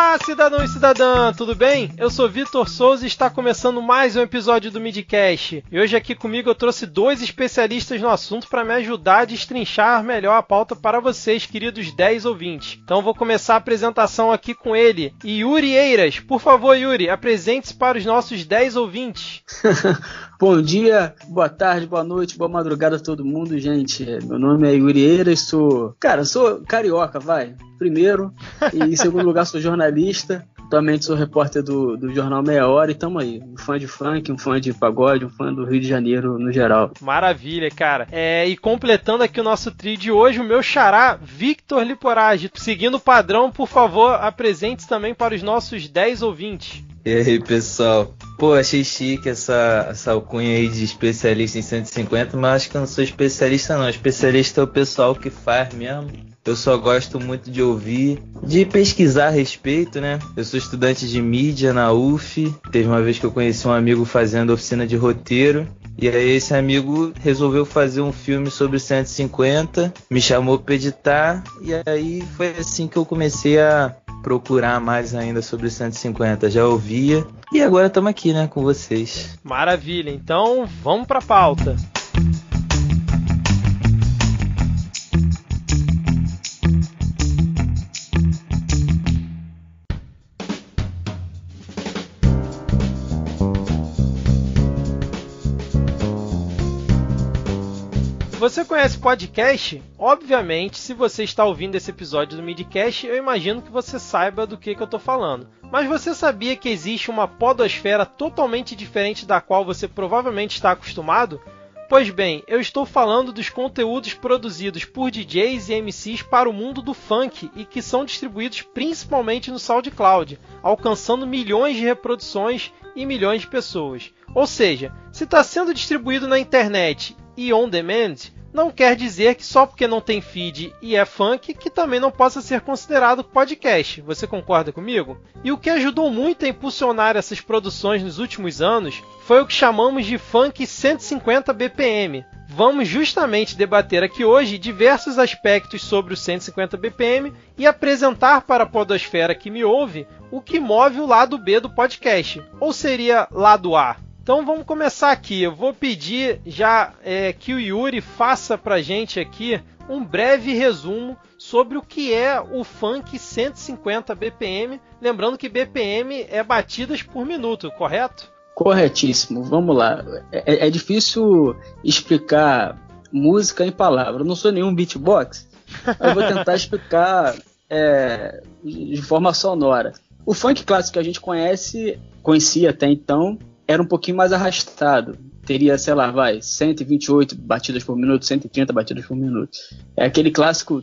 Olá, cidadão e cidadã, tudo bem? Eu sou Vitor Souza e está começando mais um episódio do Midcast. E hoje aqui comigo eu trouxe dois especialistas no assunto para me ajudar a destrinchar melhor a pauta para vocês, queridos 10 ouvintes. Então vou começar a apresentação aqui com ele, Yuri Eiras. Por favor, Yuri, apresente-se para os nossos 10 ouvintes. Bom dia, boa tarde, boa noite, boa madrugada a todo mundo, gente. Meu nome é Yuri Eiras, sou carioca, primeiro. E em segundo lugar, sou jornalista. Atualmente sou repórter do jornal Meia Hora e tamo aí. Um fã de funk, um fã de pagode, um fã do Rio de Janeiro no geral. Maravilha, cara. E completando aqui o nosso trio de hoje, o meu xará, Victor Liporage. Seguindo o padrão, por favor, apresente-se também para os nossos 10 ouvintes. E aí, pessoal? Pô, achei chique essa alcunha aí de especialista em 150, mas acho que eu não sou especialista não. Especialista é o pessoal que faz mesmo. Eu só gosto muito de ouvir, de pesquisar a respeito, né? Eu sou estudante de mídia na UF. Teve uma vez que eu conheci um amigo fazendo oficina de roteiro. E aí esse amigo resolveu fazer um filme sobre 150, me chamou para editar. E aí foi assim que eu comecei a procurar mais ainda sobre 150. Já ouvia e agora estamos aqui, né, com vocês. Maravilha, então vamos para a pauta. Você conhece podcast? Obviamente, se você está ouvindo esse episódio do Midcast, eu imagino que você saiba do que eu estou falando. Mas você sabia que existe uma podosfera totalmente diferente da qual você provavelmente está acostumado? Pois bem, eu estou falando dos conteúdos produzidos por DJs e MCs para o mundo do funk e que são distribuídos principalmente no SoundCloud, alcançando milhões de reproduções e milhões de pessoas. Ou seja, se está sendo distribuído na internet e on demand, não quer dizer que só porque não tem feed e é funk que também não possa ser considerado podcast. Você concorda comigo? E o que ajudou muito a impulsionar essas produções nos últimos anos foi o que chamamos de funk 150 BPM. Vamos justamente debater aqui hoje diversos aspectos sobre o 150 BPM e apresentar para a podosfera que me ouve o que move o lado B do podcast, ou seria lado A. Então vamos começar aqui. Eu vou pedir já que o Yuri faça pra gente aqui um breve resumo sobre o que é o funk 150 BPM. Lembrando que BPM é batidas por minuto, correto? Corretíssimo. Vamos lá. É difícil explicar música em palavras. Eu não sou nenhum beatbox. Eu vou tentar explicar de forma sonora. O funk clássico que a gente conhecia até então, era um pouquinho mais arrastado. Teria, 128 batidas por minuto, 130 batidas por minuto. É aquele clássico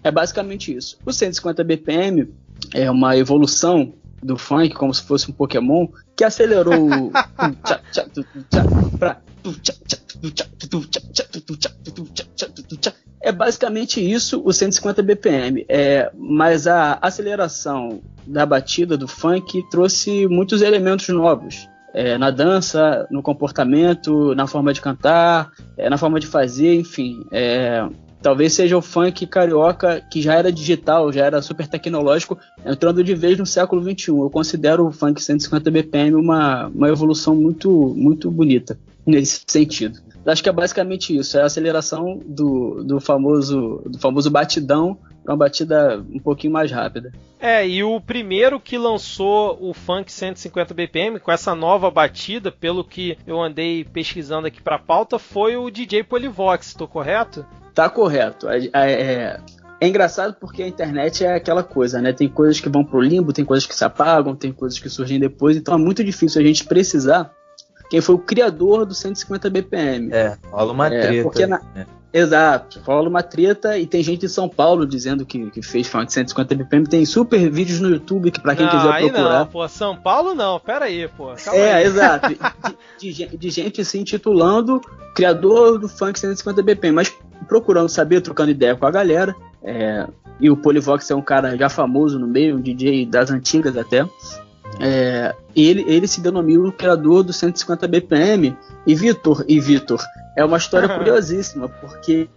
é basicamente isso. O 150 BPM é uma evolução do funk, como se fosse um Pokémon, que acelerou para é basicamente isso o 150 BPM. Mas a aceleração da batida do funk trouxe muitos elementos novos. Na dança, no comportamento, na forma de cantar, na forma de fazer, enfim. Talvez seja o funk carioca que já era digital, já era super tecnológico, entrando de vez no século XXI. Eu considero o funk 150 BPM uma evolução muito, muito bonita nesse sentido. Acho que é basicamente isso, é a aceleração do famoso batidão para uma batida um pouquinho mais rápida. E o primeiro que lançou o funk 150 BPM com essa nova batida, pelo que eu andei pesquisando aqui para a pauta, foi o DJ Polivox, estou correto? Tá correto. É engraçado porque a internet é aquela coisa, né? Tem coisas que vão pro limbo, tem coisas que se apagam, tem coisas que surgem depois, então é muito difícil a gente precisar quem foi o criador do 150 BPM. Rola uma treta. Porque Exato, rola uma treta e tem gente de São Paulo dizendo que fez funk 150 BPM. Tem super vídeos no YouTube que pra quem quiser procurar. Não, pô, São Paulo não, pera aí, pô. Aí. Exato. De gente se intitulando criador do funk 150 BPM, mas procurando saber, trocando ideia com a galera. E o Polivox é um cara já famoso no meio, um DJ das antigas até. Ele se denominou o criador do 150 BPM. E Vitor, é uma história curiosíssima, porque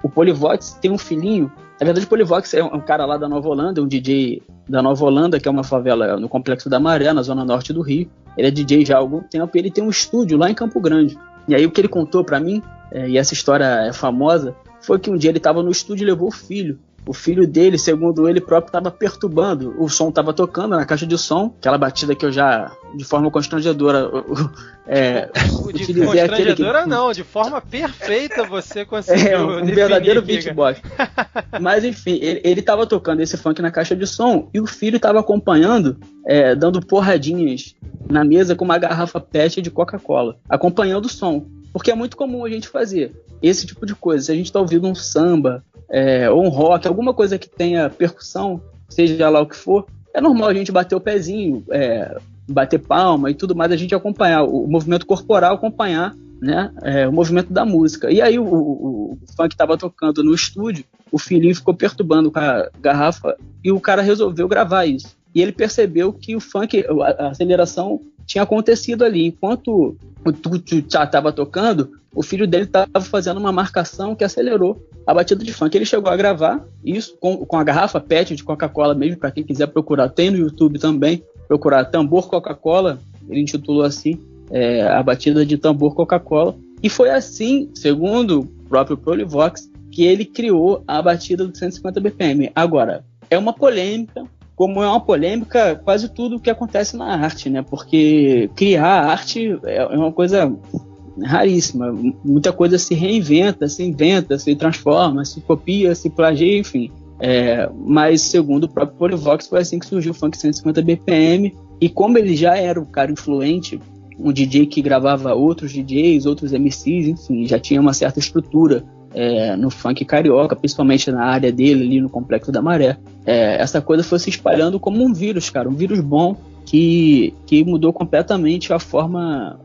o Polivox tem um filhinho. Na verdade, o Polivox é um cara lá da Nova Holanda, um DJ da Nova Holanda, que é uma favela no Complexo da Maré, na zona norte do Rio. Ele é DJ já há algum tempo e ele tem um estúdio lá em Campo Grande. E aí o que ele contou pra mim, e essa história é famosa, foi que um dia ele estava no estúdio e levou o filho. O filho dele, segundo ele próprio, estava perturbando. O som estava tocando na caixa de som, aquela batida que eu já, de forma constrangedora, de constrangedora não, de forma perfeita você conseguiu um verdadeiro beatbox. Mas enfim, ele estava tocando esse funk na caixa de som e o filho estava acompanhando, dando porradinhas na mesa com uma garrafa PET de Coca-Cola, acompanhando o som. Porque é muito comum a gente fazer esse tipo de coisa. Se a gente está ouvindo um samba, ou um rock, alguma coisa que tenha percussão, seja lá o que for, é normal a gente bater o pezinho, bater palma e tudo mais, a gente acompanhar o movimento corporal, acompanhar, né, o movimento da música. E aí o funk estava tocando no estúdio, o filhinho ficou perturbando com a garrafa e o cara resolveu gravar isso. E ele percebeu que o funk, a aceleração tinha acontecido ali. Enquanto o Tchá estava tocando, o filho dele estava fazendo uma marcação que acelerou a batida de funk. Ele chegou a gravar isso com a garrafa PET de Coca-Cola mesmo, para quem quiser procurar. Tem no YouTube também, procurar Tambor Coca-Cola, ele intitulou assim, a batida de Tambor Coca-Cola. E foi assim, segundo o próprio Polivox, que ele criou a batida do 150 BPM. Agora, é uma polêmica, como é uma polêmica quase tudo o que acontece na arte, né? Porque criar arte é uma coisa raríssima. Muita coisa se reinventa, se inventa, se transforma, se copia, se plagia, enfim. Mas segundo o próprio Polivox, foi assim que surgiu o funk 150 BPM. E como ele já era um cara influente, um DJ que gravava outros DJs, outros MCs, enfim, já tinha uma certa estrutura no funk carioca, principalmente na área dele, ali no Complexo da Maré. Essa coisa foi se espalhando como um vírus, cara, um vírus bom que mudou completamente a forma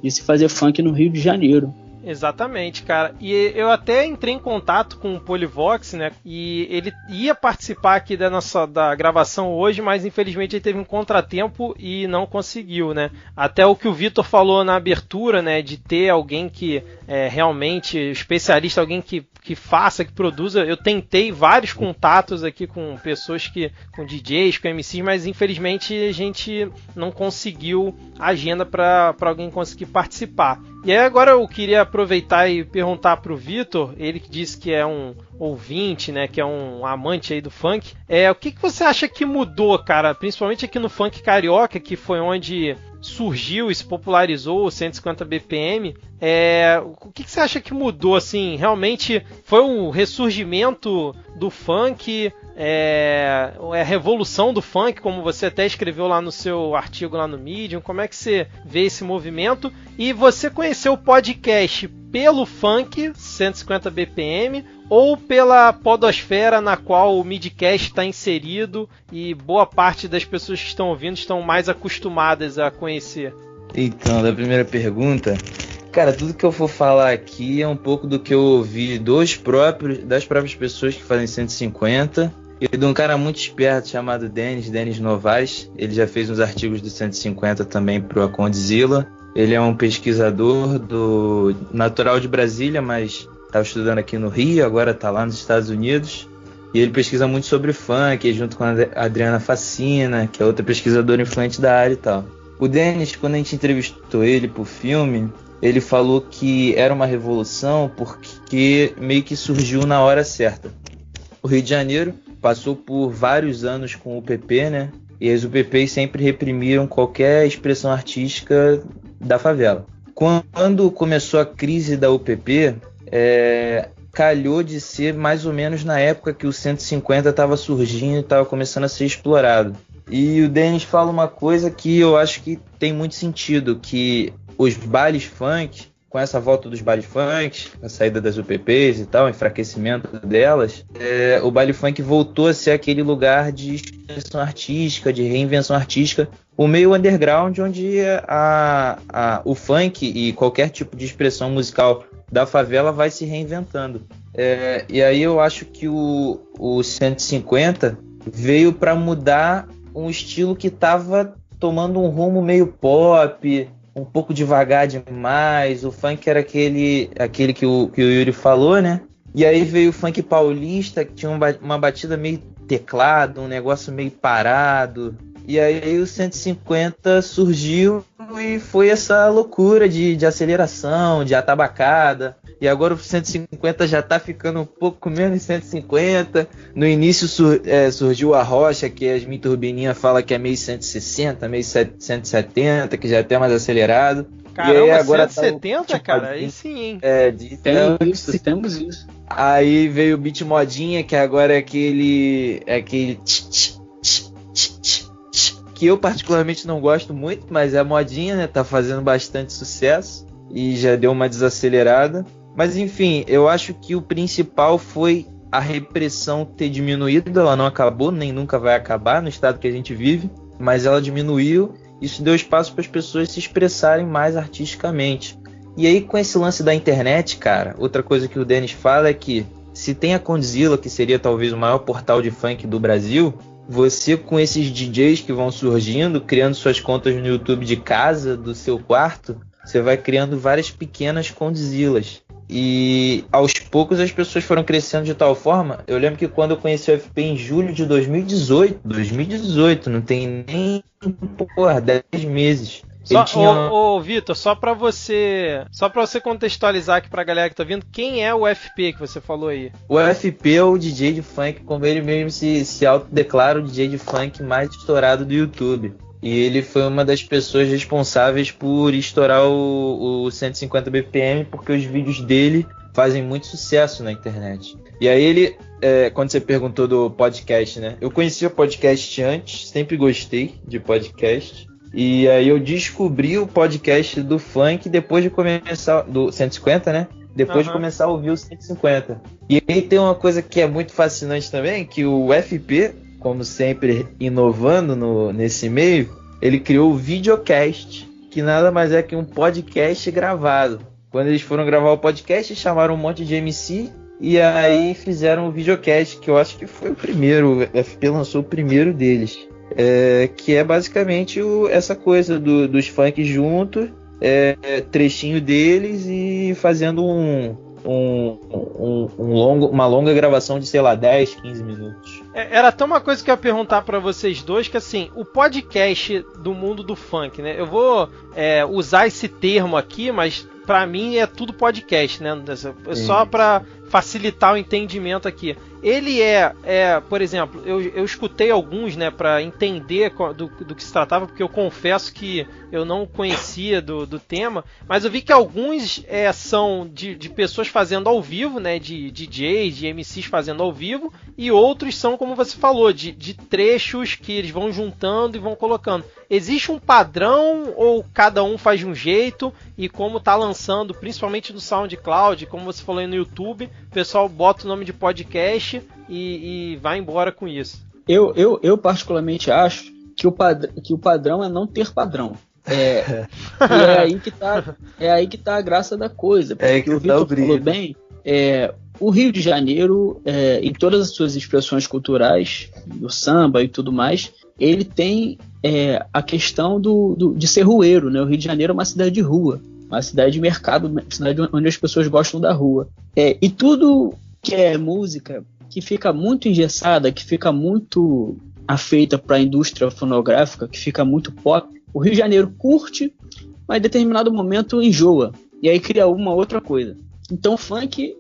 de se fazer funk no Rio de Janeiro. Exatamente, cara. E eu até entrei em contato com o Polivox, né? E ele ia participar aqui da gravação hoje, mas infelizmente ele teve um contratempo e não conseguiu, né? Até o que o Vitor falou na abertura, né? De ter alguém que realmente especialista, alguém que faça, que produza. Eu tentei vários contatos aqui com pessoas com DJs, com MCs, mas infelizmente a gente não conseguiu agenda para alguém conseguir participar. E aí agora eu queria aproveitar e perguntar pro Vitor, ele que disse que é um ouvinte, né, que é um amante aí do funk, o que você acha que mudou, cara, principalmente aqui no funk carioca, que foi onde surgiu e se popularizou o 150 BPM, o que você acha que mudou, assim, realmente foi um ressurgimento do funk, a revolução do funk, como você até escreveu lá no seu artigo lá no Medium, como é que você vê esse movimento? E você conheceu o podcast pelo funk 150 BPM ou pela podosfera na qual o Midcast está inserido e boa parte das pessoas que estão ouvindo estão mais acostumadas a conhecer? Então, da primeira pergunta, cara, tudo que eu for falar aqui é um pouco do que eu ouvi das próprias pessoas que fazem 150 e de um cara muito esperto chamado Denis Novaes. Ele já fez uns artigos do 150 também pro Acondzilla. Ele é um pesquisador natural de Brasília, mas estava estudando aqui no Rio, agora está lá nos Estados Unidos. E ele pesquisa muito sobre funk, junto com a Adriana Facina, que é outra pesquisadora influente da área e tal. O Denis, quando a gente entrevistou ele pro filme, ele falou que era uma revolução porque meio que surgiu na hora certa. O Rio de Janeiro passou por vários anos com o UPP, né? E as UPPs sempre reprimiram qualquer expressão artística da favela. Quando começou a crise da UPP, calhou de ser mais ou menos na época que o 150 estava surgindo e estava começando a ser explorado. E o Denis fala uma coisa que eu acho que tem muito sentido, que os bailes funk, com essa volta dos bailes funk, a saída das UPPs e tal, o enfraquecimento delas, o baile funk voltou a ser aquele lugar de expressão artística, de reinvenção artística, o meio underground, onde o funk e qualquer tipo de expressão musical da favela vai se reinventando. E aí eu acho que o 150 veio para mudar um estilo que estava tomando um rumo meio pop, um pouco devagar demais. O funk era aquele que o Yuri falou, né? E aí veio o funk paulista, que tinha uma batida meio teclado, um negócio meio parado. E aí o 150 surgiu e foi essa loucura de aceleração, de atabacada. E agora o 150 já tá ficando um pouco menos 150. No início surgiu a Rocha, que as minhas turbininhas falam que é meio 160, meio 170, que já é até mais acelerado. Caramba, e aí agora 170, tá cara? Aí sim, hein? Temos isso. Aí veio o beat modinha, que agora é aquele que eu particularmente não gosto muito, mas é modinha, né? Tá fazendo bastante sucesso e já deu uma desacelerada. Mas enfim, eu acho que o principal foi a repressão ter diminuído. Ela não acabou, nem nunca vai acabar no estado que a gente vive, mas ela diminuiu. Isso deu espaço para as pessoas se expressarem mais artisticamente. E aí, com esse lance da internet, cara, outra coisa que o Denis fala é que se tem a Condzilla, que seria talvez o maior portal de funk do Brasil, você com esses DJs que vão surgindo, criando suas contas no YouTube de casa, do seu quarto, você vai criando várias pequenas Condzillas. E aos poucos as pessoas foram crescendo de tal forma. Eu lembro que quando eu conheci o FP em julho de 2018, não tem nem 10 meses. Vitor, só pra você contextualizar aqui pra galera que tá vindo, quem é o FP que você falou aí? O FP é o DJ de funk, como ele mesmo se autodeclara, o DJ de funk mais estourado do YouTube. E ele foi uma das pessoas responsáveis por estourar o 150 BPM, porque os vídeos dele fazem muito sucesso na internet. E aí ele, quando você perguntou do podcast, né? Eu conhecia o podcast antes, sempre gostei de podcast. E aí eu descobri o podcast do funk depois de começar, do 150, né? Depois de começar a ouvir o 150. E aí tem uma coisa que é muito fascinante também, que o FP, como sempre inovando nesse meio, ele criou o videocast, que nada mais é que um podcast gravado. Quando eles foram gravar o podcast, chamaram um monte de MC e aí fizeram o videocast, que eu acho que foi o primeiro, o FP lançou o primeiro deles. Que é basicamente essa coisa dos funk juntos, trechinho deles e fazendo uma longa gravação de, sei lá, 10, 15 minutos. Era até uma coisa que eu ia perguntar pra vocês dois, que assim, o podcast do mundo do funk, né? Eu vou usar esse termo aqui, mas pra mim é tudo podcast, né? Só pra facilitar o entendimento aqui. Ele por exemplo, eu escutei alguns, né, para entender do que se tratava, porque eu confesso que eu não conhecia do tema, mas eu vi que alguns são de pessoas fazendo ao vivo, né, de DJs, de MCs fazendo ao vivo, e outros são, como você falou, de trechos que eles vão juntando e vão colocando. Existe um padrão ou cada um faz de um jeito? E como tá lançando, principalmente no SoundCloud, como você falou aí no YouTube, o pessoal bota o nome de podcast e vai embora com isso. Eu particularmente acho que o padrão é não ter padrão. E é aí que tá a graça da coisa. Porque o Vitor falou bem, o Rio de Janeiro, em todas as suas expressões culturais, do samba e tudo mais, ele tem a questão de ser rueiro, né? O Rio de Janeiro é uma cidade de rua, uma cidade de mercado, uma cidade onde as pessoas gostam da rua. E tudo que é música que fica muito engessada, que fica muito afeita para a indústria fonográfica, que fica muito pop, o Rio de Janeiro curte, mas em determinado momento enjoa, e aí cria uma outra coisa. Então o funk,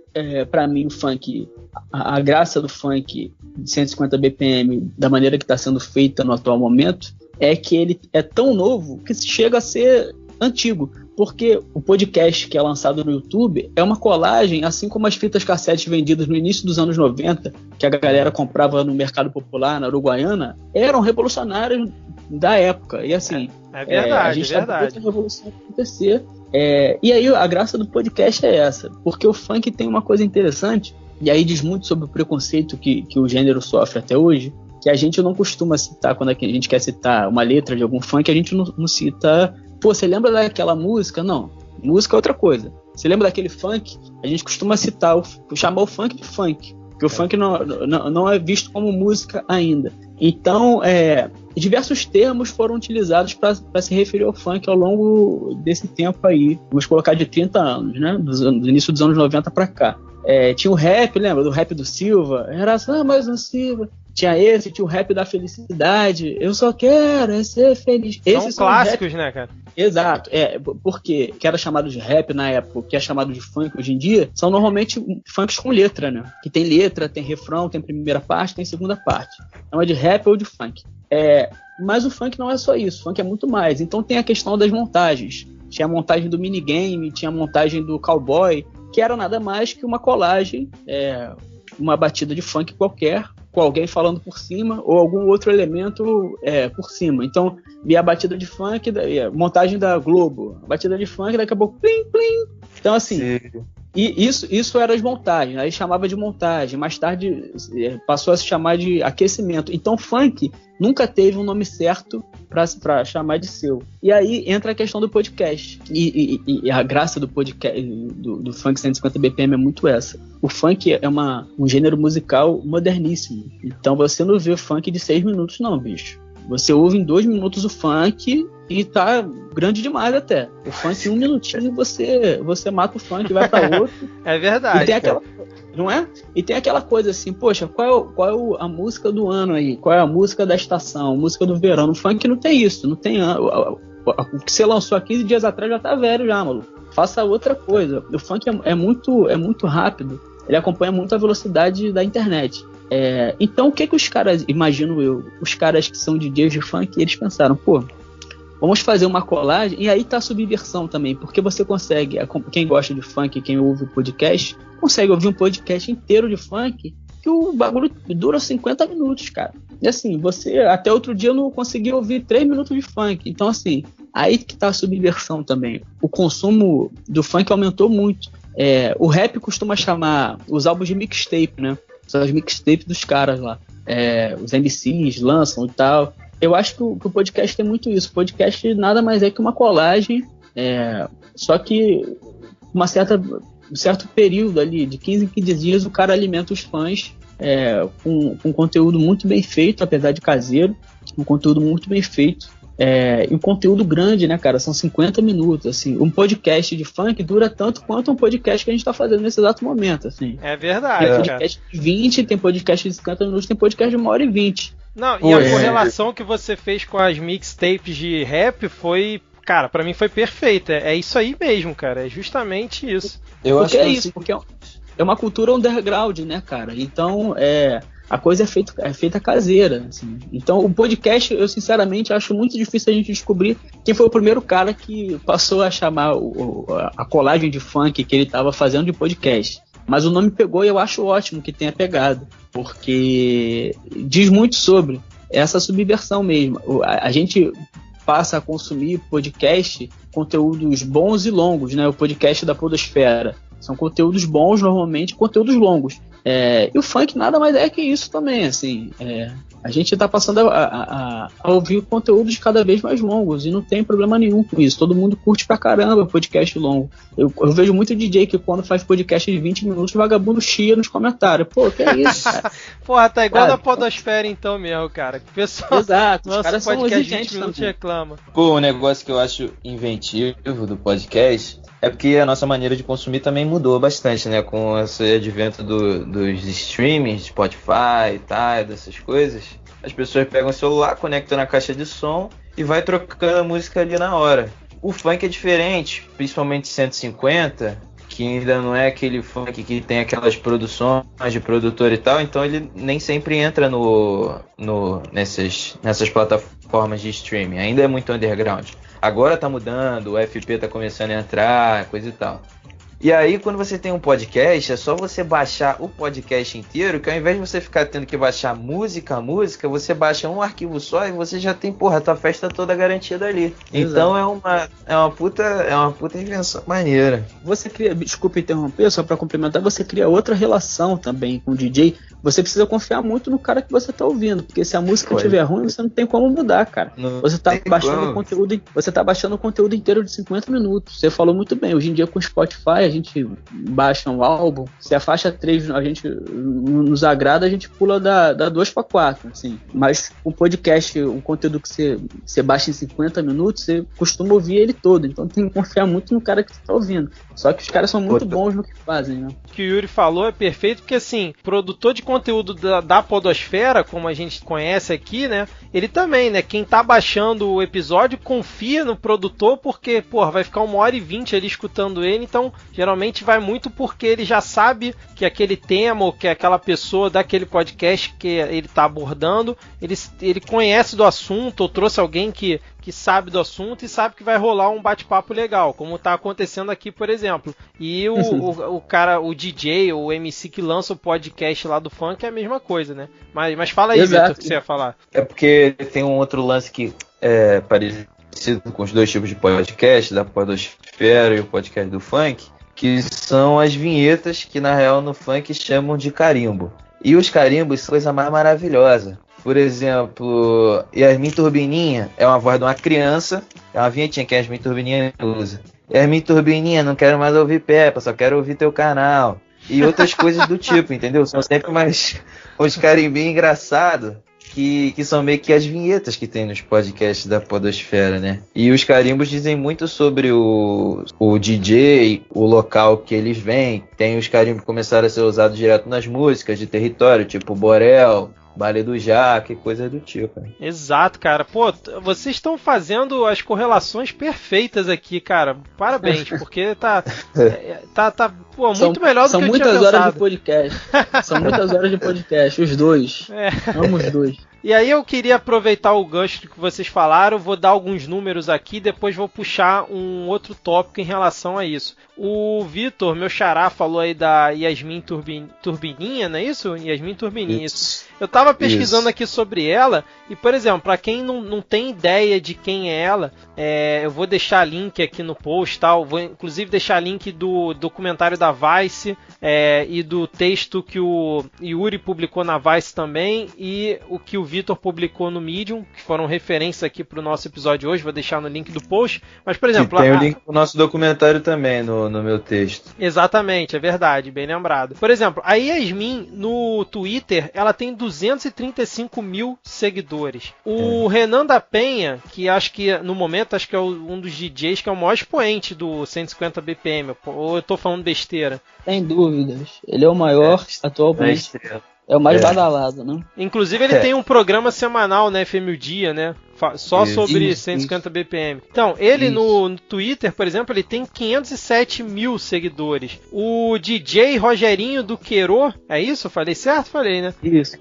para mim, o funk, a graça do funk de 150 BPM, da maneira que está sendo feita no atual momento, é que ele é tão novo que chega a ser antigo. Porque o podcast que é lançado no YouTube é uma colagem, assim como as fitas cassete vendidas no início dos anos 90, que a galera comprava no mercado popular, na Uruguaiana, eram revolucionários da época. E assim, a gente está vendo a revolução acontecer. E aí a graça do podcast é essa, porque o funk tem uma coisa interessante, e aí diz muito sobre o preconceito que o gênero sofre até hoje, que a gente não costuma citar, quando a gente quer citar uma letra de algum funk, a gente não cita... Pô, você lembra daquela música? Não, música é outra coisa. Você lembra daquele funk? A gente costuma chamar o funk de funk, porque o funk não é visto como música ainda. Então, diversos termos foram utilizados para se referir ao funk ao longo desse tempo aí. Vamos colocar de 30 anos, né? Do início dos anos 90 para cá. Tinha o rap, lembra? Do rap do Silva. Era só mais um Silva. Tinha o rap da felicidade. Eu só quero ser feliz. São clássicos, né, cara? Exato. Porque que era chamado de rap na época, que é chamado de funk hoje em dia, são normalmente funks com letra, né? Que tem letra, tem refrão, tem primeira parte, tem segunda parte. Então é de rap ou de funk. Mas o funk não é só isso. O funk é muito mais. Então tem a questão das montagens. Tinha a montagem do minigame, tinha a montagem do cowboy, que era nada mais que uma colagem, uma batida de funk qualquer, com alguém falando por cima, ou algum outro elemento por cima. Então, via a batida de funk, montagem da Globo, a batida de funk, daqui a pouco, plim, plim. Então, assim, e isso era as montagens, aí chamava de montagem, mais tarde passou a se chamar de aquecimento. Então, funk nunca teve um nome certo para chamar de seu. E aí entra a questão do podcast. E a graça do podcast, do funk 150 BPM é muito essa. O funk é um gênero musical moderníssimo. Então você não vê funk de 6 minutos não, bicho. Você ouve em 2 minutos o funk e tá grande demais até. O funk em 1 minutinho você mata o funk e vai pra outro. É verdade. E tem aquela, não é? E tem aquela coisa assim, poxa, qual é a música do ano aí? Qual é a música da estação? A música do verão? No funk não tem isso. Não tem o que você lançou há 15 dias atrás já tá velho já, maluco. Faça outra coisa. O funk é muito rápido. Ele acompanha muito a velocidade da internet. Então o que os caras, imagino eu, os caras que são DJs de funk, eles pensaram, vamos fazer uma colagem, e aí tá a subversão também, porque você consegue, quem gosta de funk, quem ouve o podcast, consegue ouvir um podcast inteiro de funk, que o bagulho dura 50 minutos, cara. E assim, você até outro dia não conseguia ouvir 3 minutos de funk. Então assim, aí que tá a subversão também. O consumo do funk aumentou muito. O rap costuma chamar os álbuns de mixtape, né? São as mixtapes dos caras lá. Os MCs lançam e tal. Eu acho que o podcast tem muito isso. O podcast nada mais é que uma colagem, só que um certo período ali, de 15 em 15 dias, o cara alimenta os fãs com um conteúdo muito bem feito, apesar de caseiro, um conteúdo muito bem feito. E um conteúdo grande, né, cara? São 50 minutos, assim. Um podcast de funk dura tanto quanto um podcast que a gente tá fazendo nesse exato momento, assim. É verdade, tem podcast de 20, tem podcast de 50 minutos, tem podcast de 1h20. Não, e a correlação que você fez com as mixtapes de rap foi, cara, pra mim foi perfeita. É isso aí mesmo, cara. É justamente isso. Porque é isso, porque é uma cultura underground, né, cara? Então, a coisa é feita caseira, assim. Então, o podcast, eu sinceramente acho muito difícil a gente descobrir quem foi o primeiro cara que passou a chamar a colagem de funk que ele estava fazendo de podcast. Mas o nome pegou e eu acho ótimo que tenha pegado, porque diz muito sobre essa subversão mesmo. A gente passa a consumir podcast, conteúdos bons e longos, né? O podcast da Podosfera. São conteúdos bons, normalmente, conteúdos longos. E o funk nada mais é que isso também, assim. A gente está passando a ouvir conteúdos cada vez mais longos e não tem problema nenhum com isso. Todo mundo curte pra caramba podcast longo. Eu vejo muito DJ que quando faz podcast de 20 minutos, vagabundo chia nos comentários. Pô, que é isso, cara? Porra, tá igual na Podosfera então mesmo, cara. O pessoal, exato, os caras são podcast de 20 exigentes minutos também. reclama. Um negócio que eu acho inventivo do podcast é porque a nossa maneira de consumir também mudou bastante, né? Com esse advento dos streamings, Spotify e tal, dessas coisas. As pessoas pegam o celular, conectam na caixa de som e vai trocando a música ali na hora. O funk é diferente, principalmente 150, que ainda não é aquele funk que tem aquelas produções de produtor e tal, então ele nem sempre entra nessas plataformas de streaming, ainda é muito underground. Agora tá mudando, o FP tá começando a entrar, coisa e tal. E aí, quando você tem um podcast, é só você baixar o podcast inteiro, que ao invés de você ficar tendo que baixar música, você baixa um arquivo só e você já tem, a tua festa toda garantida ali. Exato. Então é uma puta invenção maneira. Você cria, desculpa interromper, só pra complementar, você cria outra relação também com o DJ. Você precisa confiar muito no cara que você tá ouvindo, porque se a música estiver ruim, você não tem como mudar, cara. Você tá baixando o conteúdo inteiro de 50 minutos. Você falou muito bem, hoje em dia com o Spotify, a gente baixa um álbum, se a faixa 3 a gente nos agrada, a gente pula da 2 para 4, assim. Mas um podcast, um conteúdo que você baixa em 50 minutos, você costuma ouvir ele todo. Então tem que confiar muito no cara que você tá ouvindo. Só que os caras são muito bons no que fazem, né? O que o Yuri falou é perfeito, porque assim, produtor de conteúdo da podosfera, como a gente conhece aqui, né? Ele também, né? Quem tá baixando o episódio confia no produtor, porque, porra, vai ficar 1h20 ali escutando ele, então geralmente vai muito porque ele já sabe que aquele tema ou que aquela pessoa daquele podcast que ele tá abordando, ele conhece do assunto ou trouxe alguém que sabe do assunto e sabe que vai rolar um bate-papo legal, como tá acontecendo aqui, por exemplo. E o cara, o DJ, o MC que lança o podcast lá do funk é a mesma coisa, né? Mas fala aí, Vitor, o que você ia falar. É porque tem um outro lance que é parecido com os dois tipos de podcast, da podosfera e o podcast do funk, que são as vinhetas que na real no funk chamam de carimbo. E os carimbos são a coisa mais maravilhosa. Por exemplo, Yasmin Turbininha é uma voz de uma criança, é uma vinhetinha que a Yasmin Turbininha usa. Yasmin Turbininha, não quero mais ouvir Peppa, só quero ouvir teu canal. E outras coisas do tipo, entendeu? São sempre mais uns carimbinhos engraçados, que são meio que as vinhetas que tem nos podcasts da podosfera, né? E os carimbos dizem muito sobre o DJ, o local que eles vêm. Tem os carimbos que começaram a ser usados direto nas músicas de território, tipo Borel, Baile do Jaque, coisa do tipo. Né? Exato, cara. Pô, vocês estão fazendo as correlações perfeitas aqui, cara. Parabéns, porque tá pô, muito melhor do que eu tinha pensado. São muitas horas de podcast. São muitas horas de podcast, os dois. Amo os dois. E aí eu queria aproveitar o gancho que vocês falaram, vou dar alguns números aqui, depois vou puxar um outro tópico em relação a isso. O Vitor, meu xará, falou aí da Yasmin Turbininha, não é isso? Yasmin Turbininha, isso. Eu tava pesquisando aqui sobre ela, e por exemplo, para quem não tem ideia de quem é ela, eu vou deixar link aqui no post, tal. Vou inclusive deixar link do documentário da Vice e do texto que o Yuri publicou na Vice também, e o que o Vitor publicou no Medium, que foram referências aqui para o nosso episódio de hoje, vou deixar no link do post. Mas, por exemplo... Tem o link do nosso documentário também no meu texto. Exatamente, é verdade, bem lembrado. Por exemplo, a Yasmin no Twitter, ela tem 235 mil seguidores. O Renan da Penha, que acho que no momento acho que é um dos DJs que é o maior expoente do 150 BPM, ou eu tô falando besteira? Sem dúvidas, ele é o maior atualmente. É o mais badalado, né? Inclusive ele tem um programa semanal, né, FM o Dia, né? Só sobre 150 BPM. Então, ele no Twitter, por exemplo, ele tem 507 mil seguidores. O DJ Rogerinho do Queiro, é isso? Falei certo? Falei, né? Isso.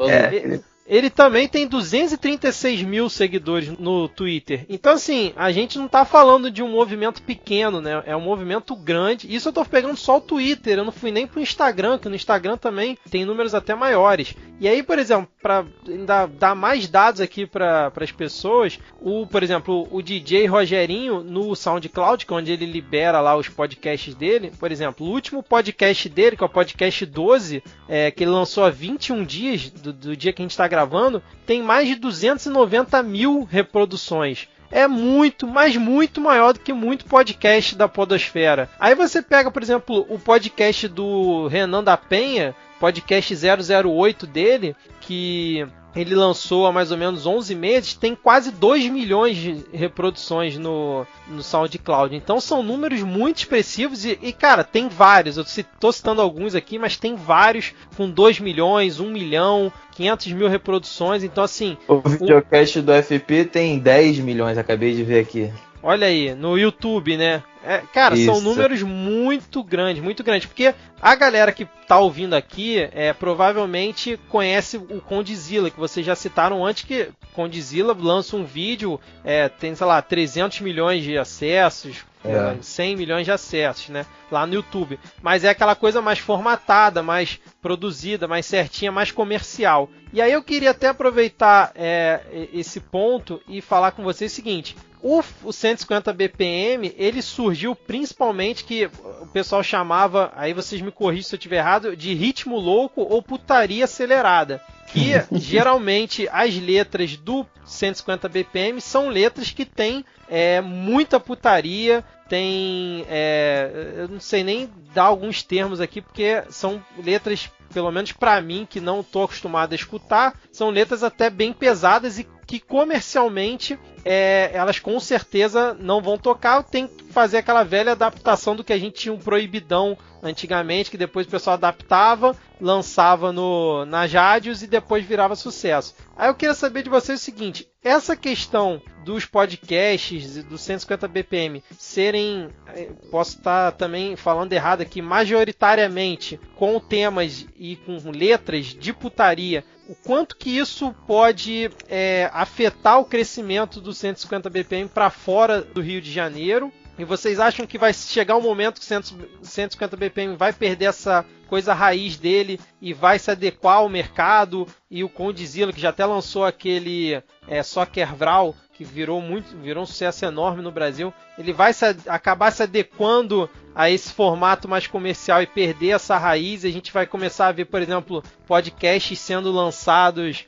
Ele também tem 236 mil seguidores no Twitter. Então, assim, a gente não tá falando de um movimento pequeno, né? É um movimento grande. Isso eu tô pegando só o Twitter. Eu não fui nem pro Instagram, que no Instagram também tem números até maiores. E aí, por exemplo, para dar mais dados aqui para as pessoas, por exemplo, o DJ Rogerinho no SoundCloud, que é onde ele libera lá os podcasts dele. Por exemplo, o último podcast dele, que é o podcast 12, que ele lançou há 21 dias do dia que a gente está gravando, tem mais de 290 mil reproduções. É muito, mas muito maior do que muito podcast da podosfera. Aí você pega, por exemplo, o podcast do Renan da Penha, podcast 008 dele, que ele lançou há mais ou menos 11 meses, tem quase 2 milhões de reproduções no SoundCloud. Então são números muito expressivos e cara, tem vários. Eu estou citando alguns aqui, mas tem vários com 2 milhões, 1 milhão, 500 mil reproduções. Então assim... O videocast do FP tem 10 milhões, acabei de ver aqui. Olha aí, no YouTube, né? Cara, isso. São números muito grandes, porque a galera que tá ouvindo aqui provavelmente conhece o Condzilla, que vocês já citaram antes, que Condzilla lança um vídeo, tem, sei lá, 300 milhões de acessos, 100 milhões de acessos, né? Lá no YouTube. Mas é aquela coisa mais formatada, mais produzida, mais certinha, mais comercial. E aí eu queria até aproveitar esse ponto e falar com vocês o seguinte... O 150 BPM, ele surgiu principalmente, que o pessoal chamava, aí vocês me corrigem se eu estiver errado, de ritmo louco ou putaria acelerada. Que geralmente as letras do 150 BPM são letras que têm muita putaria, tem... eu não sei nem dar alguns termos aqui, porque são letras, pelo menos pra mim, que não tô acostumado a escutar, são letras até bem pesadas e que comercialmente elas com certeza não vão tocar. Tem que fazer aquela velha adaptação do que a gente tinha um proibidão antigamente, que depois o pessoal adaptava, lançava nas rádios e depois virava sucesso. Aí eu queria saber de vocês o seguinte: essa questão dos podcasts do 150 BPM serem, posso estar também falando errado aqui, majoritariamente com temas e com letras de putaria, o quanto que isso pode afetar o crescimento do 150 BPM para fora do Rio de Janeiro? E vocês acham que vai chegar um momento que o 150 BPM vai perder essa coisa raiz dele e vai se adequar ao mercado? E o Condzilla, que já até lançou aquele Soccer Vral, que virou um sucesso enorme no Brasil, ele vai acabar se adequando a esse formato mais comercial e perder essa raiz? E a gente vai começar a ver, por exemplo, podcasts sendo lançados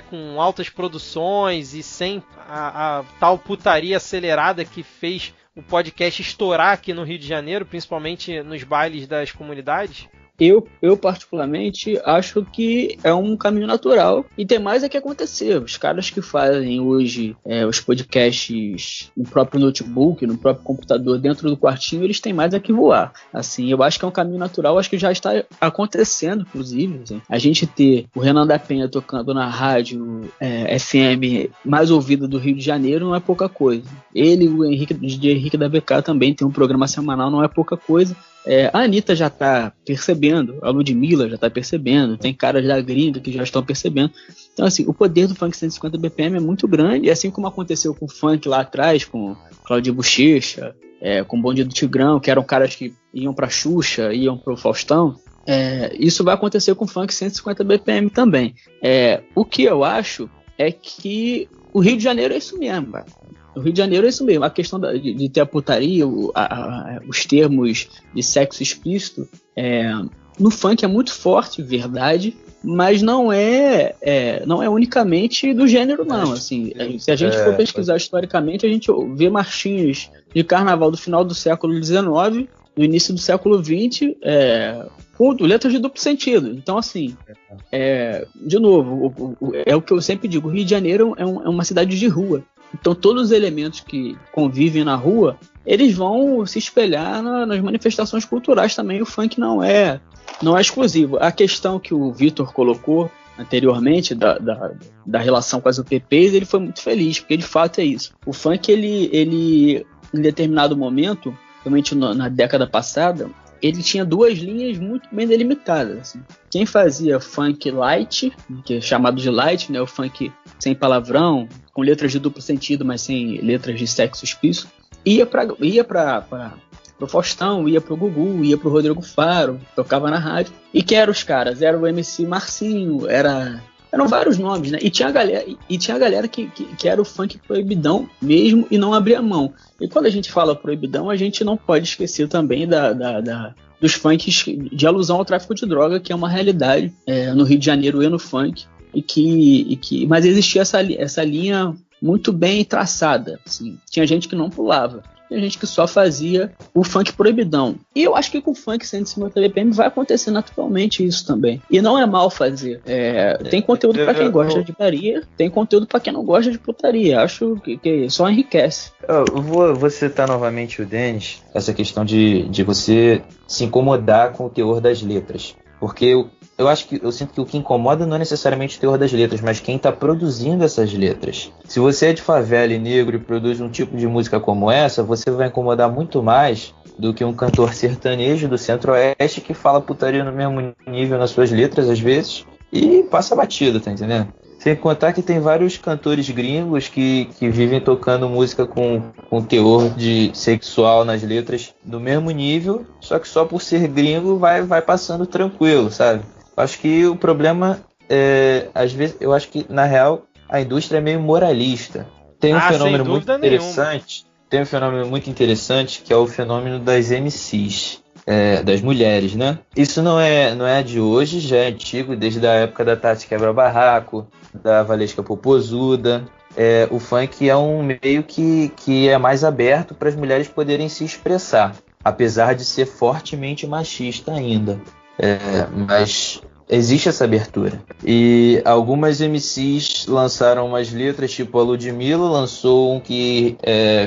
com altas produções e sem a tal putaria acelerada que fez o podcast estourar aqui no Rio de Janeiro, principalmente nos bailes das comunidades? Eu particularmente acho que é um caminho natural e tem mais que acontecer. Os caras que fazem hoje os podcasts no próprio notebook, no próprio computador, dentro do quartinho, eles têm mais que voar. Assim, eu acho que é um caminho natural, acho que já está acontecendo, inclusive. Assim. A gente ter o Renan da Penha tocando na rádio FM mais ouvida do Rio de Janeiro não é pouca coisa. Ele e o DJ Henrique da BK também tem um programa semanal, não é pouca coisa. A Anitta já está percebendo, a Ludmilla já está percebendo, tem caras da gringa que já estão percebendo. Então, assim, o poder do funk 150 BPM é muito grande, e assim como aconteceu com o funk lá atrás, com Claudinho Bochecha, com o Bonde do Tigrão, que eram caras que iam pra Xuxa, iam pro Faustão, isso vai acontecer com o funk 150 BPM também. O que eu acho é que o Rio de Janeiro é isso mesmo, cara. No Rio de Janeiro é isso mesmo, a questão de ter a putaria, os termos de sexo explícito, no funk é muito forte, verdade, mas não é unicamente do gênero, não. Assim, se a gente for pesquisar historicamente, a gente vê marchinhas de carnaval do final do século XIX, no início do século XX, com letras de duplo sentido. Então, assim, de novo, é o que eu sempre digo, o Rio de Janeiro é uma cidade de rua. Então todos os elementos que convivem na rua, eles vão se espelhar nas manifestações culturais também. O funk não é exclusivo. A questão que o Vitor colocou anteriormente da relação com as UPPs, ele foi muito feliz, porque de fato é isso. O funk, ele em determinado momento, principalmente na década passada, ele tinha duas linhas muito bem delimitadas. Assim. Quem fazia funk light, que é chamado de light, né, o funk sem palavrão, com letras de duplo sentido, mas sem letras de sexo explícito, ia para o Faustão, ia para o Gugu, ia para o Rodrigo Faro, tocava na rádio. E quem eram os caras? Era o MC Marcinho, eram vários nomes, né? E tinha a galera que era o funk proibidão mesmo e não abria mão. E quando a gente fala proibidão, a gente não pode esquecer também dos funks de alusão ao tráfico de droga, que é uma realidade no Rio de Janeiro e no funk, mas existia essa linha muito bem traçada. Assim. Tinha gente que não pulava. Tem gente que só fazia o funk proibidão. E eu acho que com o funk 150 BPM vai acontecer naturalmente isso também. E não é mal fazer. Tem conteúdo pra quem gosta de putaria, tem conteúdo pra quem não gosta de putaria. Acho que só enriquece. Eu vou citar novamente o Denis, essa questão de você se incomodar com o teor das letras. Porque eu sinto que o que incomoda não é necessariamente o teor das letras, mas quem está produzindo essas letras. Se você é de favela e negro e produz um tipo de música como essa, você vai incomodar muito mais do que um cantor sertanejo do Centro-Oeste que fala putaria no mesmo nível nas suas letras, às vezes, e passa batido, tá entendendo? Sem contar que tem vários cantores gringos que vivem tocando música com teor de sexual nas letras do mesmo nível, só que só por ser gringo vai passando tranquilo, sabe? Acho que o problema às vezes, eu acho que na real a indústria é meio moralista. Tem um fenômeno muito interessante, tem um fenômeno muito interessante que é o fenômeno das MCs. Das mulheres, né? Isso não é de hoje, já é antigo, desde a época da Tati Quebra-Barraco, da Valesca Popozuda. o funk é um meio que é mais aberto para as mulheres poderem se expressar, apesar de ser fortemente machista ainda. Mas existe essa abertura. E algumas MCs lançaram umas letras, tipo a Ludmilla lançou um que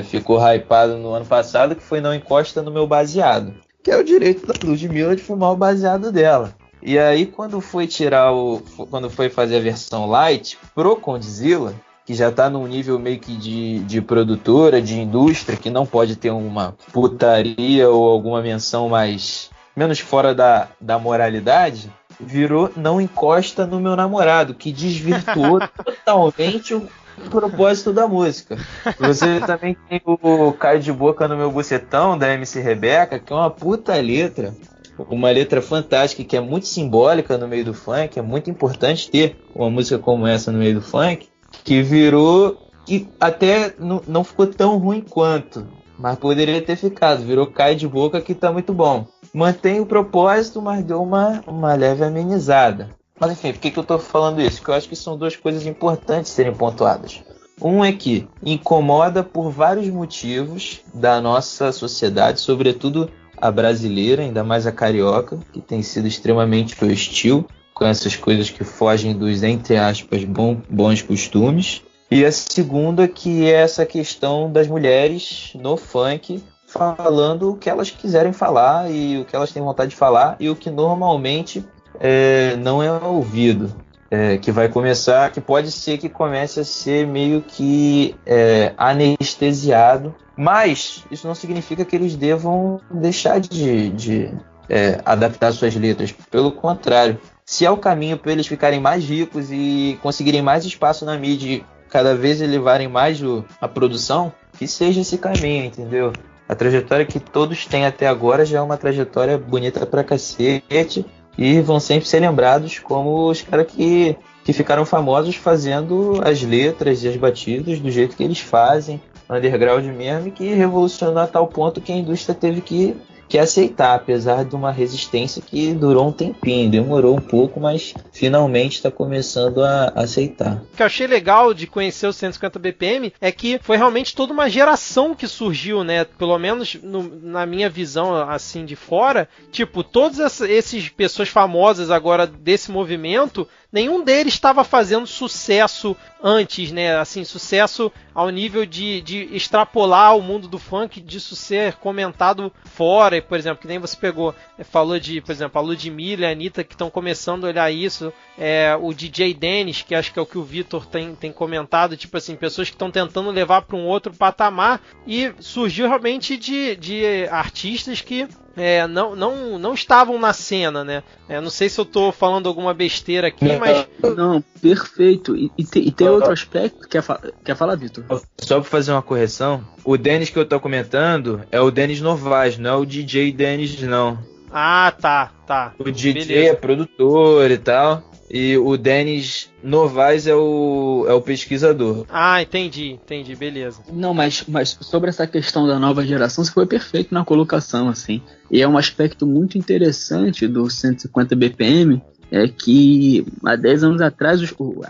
ficou hypado no ano passado, que foi Não Encosta no Meu Baseado, que é o direito da Ludmilla de fumar o baseado dela. E aí quando foi fazer a versão light pro Condzilla, que já tá num nível meio que de produtora, de indústria, que não pode ter uma putaria ou alguma menção menos fora da moralidade, virou Não Encosta no Meu Namorado, que desvirtuou totalmente o propósito da música. Você também tem o Cai de Boca no Meu Bucetão, da MC Rebeca, que é uma puta letra, uma letra fantástica, que é muito simbólica no meio do funk. É muito importante ter uma música como essa no meio do funk, que virou, que até não ficou tão ruim quanto, mas poderia ter ficado. Virou Cai de Boca, que tá muito bom. Mantém o propósito, mas deu uma leve amenizada. Mas enfim, por que eu tô falando isso? Porque eu acho que são duas coisas importantes serem pontuadas. Um é que incomoda por vários motivos da nossa sociedade, sobretudo a brasileira, ainda mais a carioca, que tem sido extremamente hostil com essas coisas que fogem dos, entre aspas, bons costumes. E a segunda, que é essa questão das mulheres no funk falando o que elas quiserem falar e o que elas têm vontade de falar, e o que normalmente não é ouvido. Que pode ser que comece a ser meio que anestesiado, mas isso não significa que eles devam deixar de adaptar suas letras. Pelo contrário, se é o caminho para eles ficarem mais ricos e conseguirem mais espaço na mídia e cada vez elevarem mais a produção, que seja esse caminho, entendeu? A trajetória que todos têm até agora já é uma trajetória bonita pra cacete, e vão sempre ser lembrados como os caras que ficaram famosos fazendo as letras e as batidas do jeito que eles fazem, underground mesmo, e que revolucionou a tal ponto que a indústria teve que aceitar, apesar de uma resistência que durou um tempinho, demorou um pouco, mas finalmente está começando a aceitar. O que eu achei legal de conhecer o 150 BPM é que foi realmente toda uma geração que surgiu, né? Pelo menos na minha visão, assim, de fora, tipo, todas essas pessoas famosas agora desse movimento, nenhum deles estava fazendo sucesso antes, né? Assim, sucesso ao nível de extrapolar o mundo do funk, disso ser comentado fora, por exemplo, que nem você falou de, por exemplo, a Ludmilla e a Anitta, que estão começando a olhar isso, o DJ Dennis, que acho que é o que o Vitor tem comentado, tipo assim, pessoas que estão tentando levar para um outro patamar, e surgiu realmente de artistas que não estavam na cena, né? Não sei se eu tô falando alguma besteira aqui, mas... Não, perfeito. E tem outro aspecto, quer falar, Vitor? Só pra fazer uma correção, o Dennis que eu tô comentando é o Dennis Novaes, não é o DJ Dennis, não. Ah, tá. O DJ Beleza. é produtor e tal, e o Dennis Novaes é o pesquisador. Ah, entendi, beleza. Não, mas sobre essa questão da nova geração, você foi perfeito na colocação, assim. E é um aspecto muito interessante do 150 BPM, é que há 10 anos atrás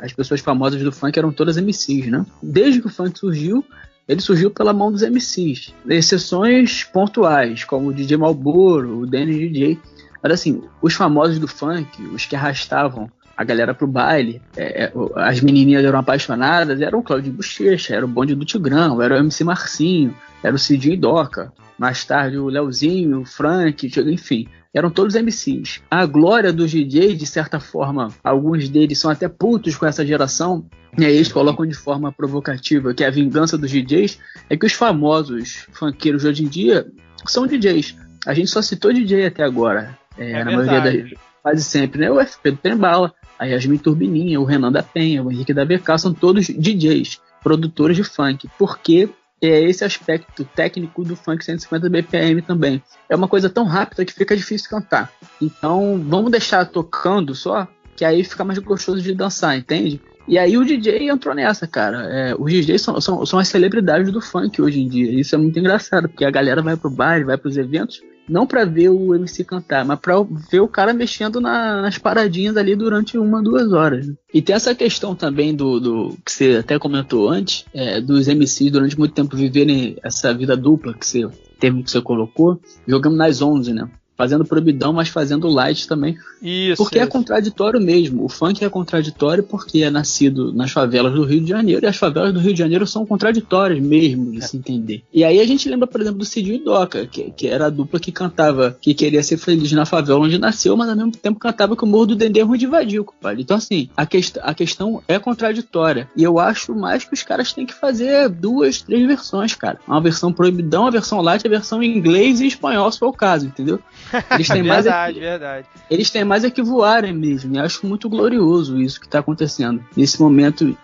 as pessoas famosas do funk eram todas MCs, né? Desde que o funk surgiu, ele surgiu pela mão dos MCs. Exceções pontuais, como o DJ Malboro, o Dennis DJ. Mas assim, os famosos do funk, os que arrastavam a galera pro baile, as menininhas eram apaixonadas, era o Claudinho Bochecha, era o Bonde do Tigrão, era o MC Marcinho, era o Cidinho e Doca, mais tarde o Leozinho, o Frank, enfim, eram todos MCs. A glória dos DJs, de certa forma, alguns deles são até putos com essa geração, e aí eles colocam de forma provocativa que a vingança dos DJs é que os famosos funkeiros de hoje em dia são DJs. A gente só citou DJ até agora, na maioria das, quase sempre, né? O FP do Trembala, a Yasmin Turbininha, o Renan da Penha, o Henrique da BK, são todos DJs, produtores de funk, porque é esse aspecto técnico do funk 150 BPM também. É uma coisa tão rápida que fica difícil cantar. Então, vamos deixar tocando só, que aí fica mais gostoso de dançar, entende? E aí o DJ entrou nessa, cara. Os DJs são as celebridades do funk hoje em dia. Isso é muito engraçado, porque a galera vai pro baile, vai pros eventos, não pra ver o MC cantar, mas pra ver o cara mexendo nas paradinhas ali durante 1-2 horas. E tem essa questão também do que você até comentou antes, dos MCs durante muito tempo viverem essa vida dupla, que você colocou, jogando nas 11, né? Fazendo proibidão, mas fazendo light também. Isso. Porque é contraditório mesmo. O funk é contraditório porque é nascido nas favelas do Rio de Janeiro. E as favelas do Rio de Janeiro são contraditórias mesmo, de se entender. E aí a gente lembra, por exemplo, do Cidinho e Doca, que era a dupla que cantava que queria ser feliz na favela onde nasceu, mas ao mesmo tempo cantava que o Morro do Dendê é ruim de invadir, compadre. Então, assim, a questão é contraditória. E eu acho mais que os caras têm que fazer 2, 3 versões, cara. Uma versão proibidão, uma versão light, a versão em inglês e espanhol, se for o caso, entendeu? Eles têm verdade. Eles têm mais é que voarem mesmo. E acho muito glorioso isso que está acontecendo. Nesse momento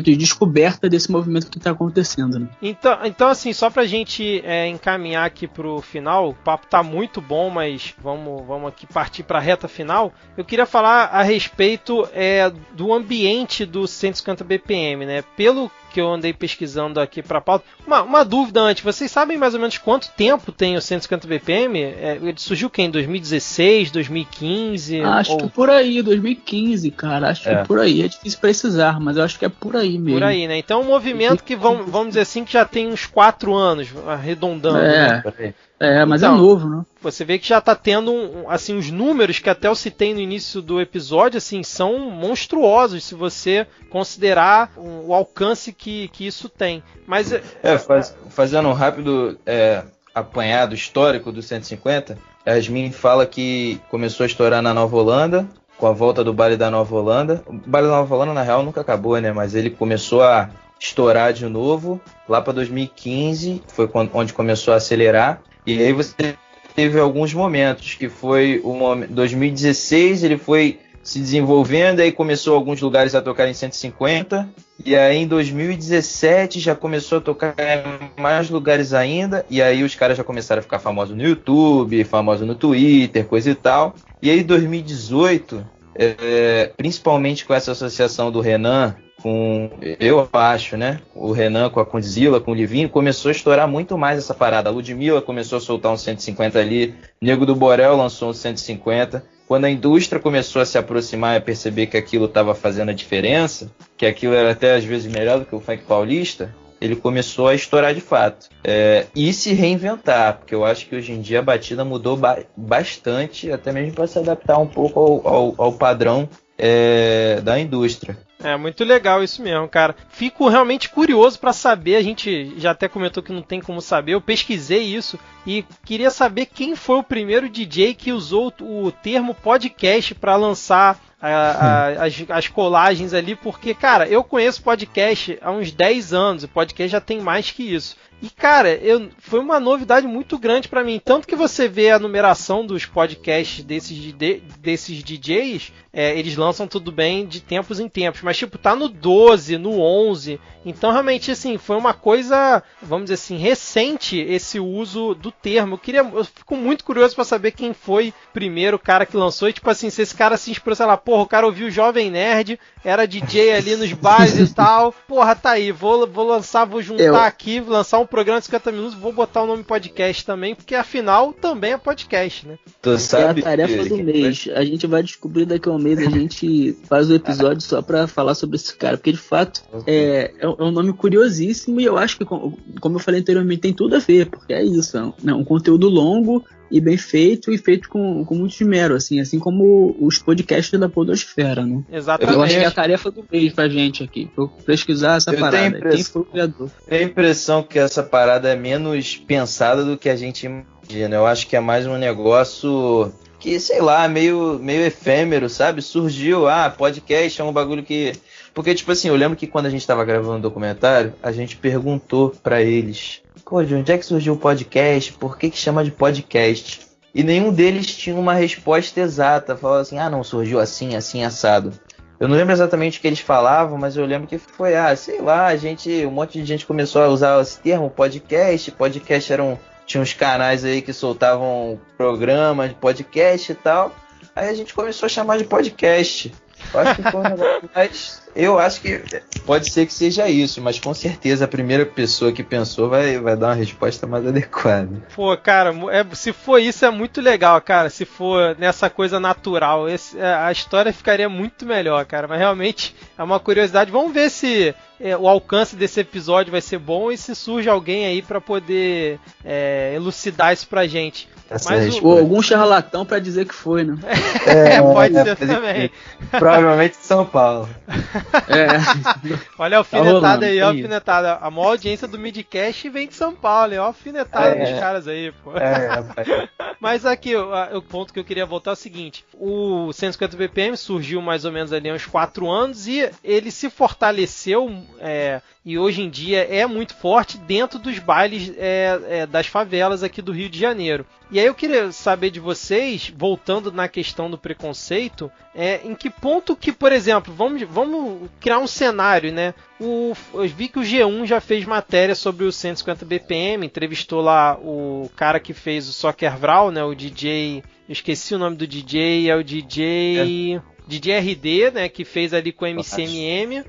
de descoberta desse movimento que está acontecendo. Né? Então, assim, só pra gente encaminhar aqui pro final, o papo tá muito bom, mas vamos aqui partir pra reta final. Eu queria falar a respeito do ambiente do 150 BPM, né? Pelo que eu andei pesquisando aqui pra pauta. Uma dúvida antes, vocês sabem mais ou menos quanto tempo tem o 150 BPM? Ele surgiu o quê? Em 2016, 2015? Acho que por aí, 2015, cara. Acho que por aí. É difícil precisar, mas eu acho que é por aí mesmo. Por aí, né? Então é um movimento que, vamos dizer assim, que já tem uns 4 anos, arredondando. Né? Mas então, é novo, né? Você vê que já tá tendo, assim, os números que até eu citei no início do episódio, assim, são monstruosos se você considerar o alcance que isso tem. Mas fazendo um rápido apanhado histórico do 150, Yasmin fala que começou a estourar na Nova Holanda, com a volta do baile da Nova Holanda. O baile da Nova Holanda, na real, nunca acabou, né? Mas ele começou a estourar de novo lá para 2015, foi onde começou a acelerar. E aí você teve alguns momentos, que foi o momento 2016, ele foi se desenvolvendo, aí começou alguns lugares a tocar em 150, e aí em 2017 já começou a tocar em mais lugares ainda, e aí os caras já começaram a ficar famosos no YouTube, famosos no Twitter, coisa e tal. E aí em 2018, principalmente com essa associação do Renan, eu acho, né? O Renan com a Condzilla, com o Livinho, começou a estourar muito mais essa parada. A Ludmilla começou a soltar um 150 ali, Nego do Borel lançou um 150. Quando a indústria começou a se aproximar e a perceber que aquilo estava fazendo a diferença, que aquilo era até às vezes melhor do que o funk paulista, ele começou a estourar de fato. E se reinventar, porque eu acho que hoje em dia a batida mudou bastante, até mesmo para se adaptar um pouco ao padrão da indústria. É muito legal isso mesmo, cara. Fico realmente curioso pra saber, a gente já até comentou que não tem como saber, eu pesquisei isso e queria saber quem foi o primeiro DJ que usou o termo podcast pra lançar as colagens ali, porque, cara, eu conheço podcast há uns 10 anos, o podcast já tem mais que isso. E, cara, foi uma novidade muito grande pra mim. Tanto que você vê a numeração dos podcasts desses DJs, eles lançam tudo bem de tempos em tempos. Mas, tipo, tá no 12, no 11. Então, realmente, assim, foi uma coisa, vamos dizer assim, recente esse uso do termo. Eu fico muito curioso pra saber quem foi o primeiro cara que lançou. E, tipo assim, se esse cara se inspirou, sei lá, porra, o cara ouviu o Jovem Nerd, era DJ ali nos bares e tal. Porra, tá aí, vou juntar aqui, lançar um programa de 50 minutos, vou botar o nome podcast também, porque afinal também é podcast, né? Tu sabe, é a tarefa do mês. A gente vai descobrir daqui a um mês, a gente faz o episódio só pra falar sobre esse cara, porque de fato é um nome curiosíssimo e eu acho que, como eu falei anteriormente, tem tudo a ver, porque é isso, é um conteúdo longo e bem feito, e feito com muito esmero, assim como os podcasts da podosfera, né? Exatamente. Eu acho que é a tarefa do mês pra gente aqui, pra pesquisar essa parada. Quem foi o criador? Tenho a impressão que essa parada é menos pensada do que a gente imagina. Eu acho que é mais um negócio que, sei lá, meio efêmero, sabe? Surgiu, podcast é um bagulho que... Porque, tipo assim, eu lembro que quando a gente tava gravando o documentário, a gente perguntou pra eles: pô, de onde é que surgiu o podcast? Por que chama de podcast? E nenhum deles tinha uma resposta exata. Falava assim, não, surgiu assim, assim, assado. Eu não lembro exatamente o que eles falavam, mas eu lembro que foi, sei lá, um monte de gente começou a usar esse termo, podcast. Podcast tinha uns canais aí que soltavam programas de podcast e tal. Aí a gente começou a chamar de podcast. Eu acho que foi um negócio mais Eu acho que pode ser que seja isso, mas com certeza a primeira pessoa que pensou vai dar uma resposta mais adequada. Pô, cara, se for isso é muito legal, cara. Se for nessa coisa natural, a história ficaria muito melhor, cara. Mas realmente é uma curiosidade. Vamos ver se o alcance desse episódio vai ser bom e se surge alguém aí pra poder elucidar isso pra gente. Ou algum charlatão pra dizer que foi, né? Pode ser também. Provavelmente de São Paulo. Olha a alfinetada aí, ó, alfinetada. A maior audiência do Midcast vem de São Paulo, ó, a alfinetada dos caras aí, pô. Mas aqui, o ponto que eu queria voltar é o seguinte: o 150 BPM surgiu mais ou menos ali há uns 4 anos e ele se fortaleceu e hoje em dia é muito forte dentro dos bailes das favelas aqui do Rio de Janeiro. E aí eu queria saber de vocês, voltando na questão do preconceito, em que ponto que, por exemplo, vamos criar um cenário, né? Eu vi que o G1 já fez matéria sobre o 150 BPM, entrevistou lá o cara que fez o Soccer Vral, né? O DJ, eu esqueci o nome do DJ, é o DJ RD, né, que fez ali com o MCMM,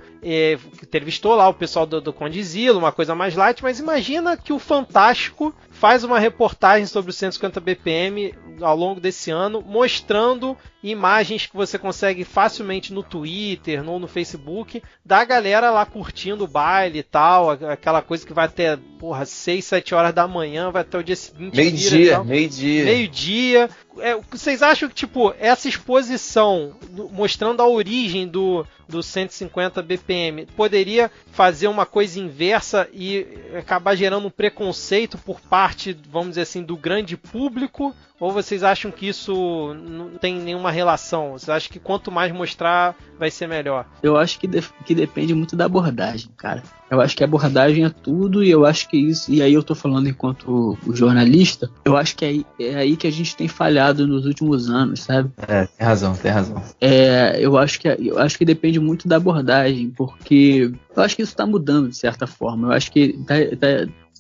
entrevistou lá o pessoal do Condizila, uma coisa mais light, mas imagina que o Fantástico faz uma reportagem sobre o 150 BPM ao longo desse ano, mostrando imagens que você consegue facilmente no Twitter ou no Facebook, da galera lá curtindo o baile e tal, aquela coisa que vai até 6, 7 horas da manhã, vai até o dia seguinte. Meio-dia. Vocês acham que, tipo, essa exposição mostrando a origem do 150 BPM poderia fazer uma coisa inversa e acabar gerando um preconceito por parte, vamos dizer assim, do grande público? Ou vocês acham que isso não tem nenhuma relação? Vocês acham que quanto mais mostrar, vai ser melhor? Eu acho que depende muito da abordagem, cara. Eu acho que a abordagem é tudo, e eu acho que isso... E aí eu tô falando enquanto o jornalista, eu acho que é aí que a gente tem falhado nos últimos anos, sabe? Tem razão. Eu acho que depende muito da abordagem, porque eu acho que isso tá mudando de certa forma. Eu acho que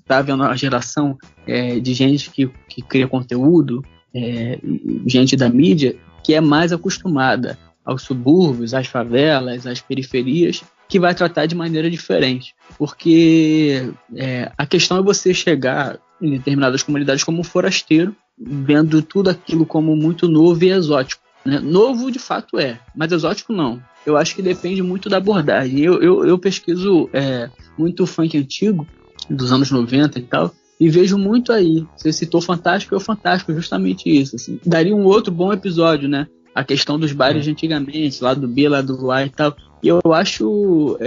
tá havendo uma geração de gente que cria conteúdo, gente da mídia, que é mais acostumada aos subúrbios, às favelas, às periferias, que vai tratar de maneira diferente. Porque a questão é você chegar em determinadas comunidades como um forasteiro, vendo tudo aquilo como muito novo e exótico. Né? Novo de fato mas exótico não. Eu acho que depende muito da abordagem. Eu pesquiso muito funk antigo, dos anos 90 e tal, e vejo muito aí. Você citou Fantástico, justamente isso. Assim. Daria um outro bom episódio, né? A questão dos bailes de antigamente, lá do B, lá do A e tal. E eu acho...